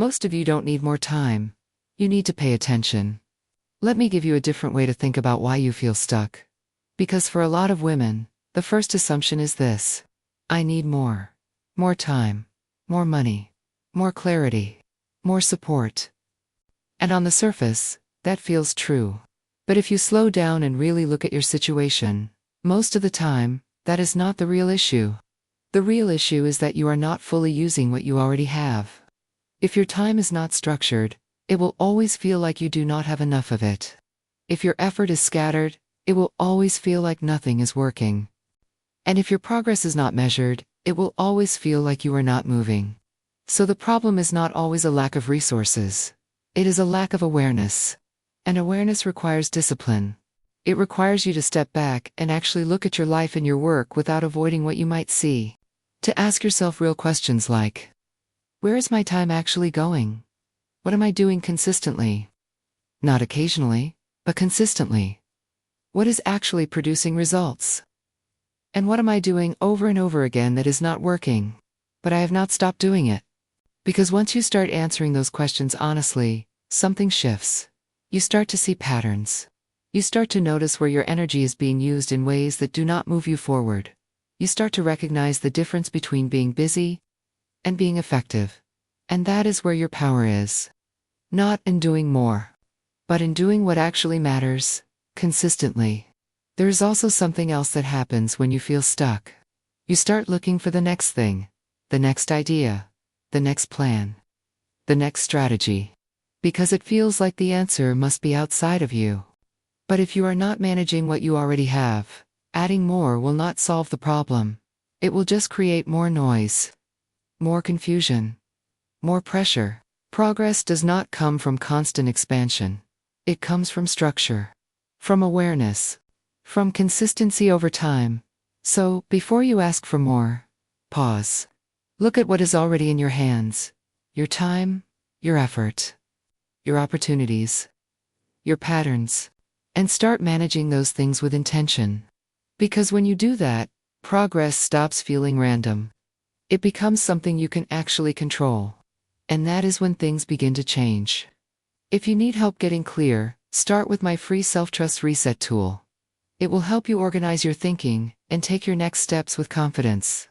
Most of you don't need more time. You need to pay attention. Let me give you a different way to think about why you feel stuck. Because for a lot of women, the first assumption is this: I need more. More time. More money. More clarity. More support. And on the surface, that feels true. But if you slow down and really look at your situation, most of the time, that is not the real issue. The real issue is that you are not fully using what you already have. If your time is not structured, it will always feel like you do not have enough of it. If your effort is scattered, it will always feel like nothing is working. And if your progress is not measured, it will always feel like you are not moving. So the problem is not always a lack of resources. It is a lack of awareness. And awareness requires discipline. It requires you to step back and actually look at your life and your work without avoiding what you might see. To ask yourself real questions like, where is my time actually going? What am I doing consistently? Not occasionally, but consistently. What is actually producing results? And what am I doing over and over again that is not working, but I have not stopped doing it? Because once you start answering those questions honestly, something shifts. You start to see patterns. You start to notice where your energy is being used in ways that do not move you forward. You start to recognize the difference between being busy and being effective. And that is where your power is. Not in doing more, but in doing what actually matters, consistently. There is also something else that happens when you feel stuck. You start looking for the next thing, the next idea, the next plan, the next strategy. Because it feels like the answer must be outside of you. But if you are not managing what you already have, adding more will not solve the problem. It will just create more noise, more confusion, more pressure. Progress does not come from constant expansion. It comes from structure, from awareness, from consistency over time. So, before you ask for more, pause. Look at what is already in your hands: your time, your effort, your opportunities, your patterns, and start managing those things with intention. Because when you do that, progress stops feeling random. It becomes something you can actually control. And that is when things begin to change. If you need help getting clear, start with my free Self-Trust Reset tool. It will help you organize your thinking and take your next steps with confidence.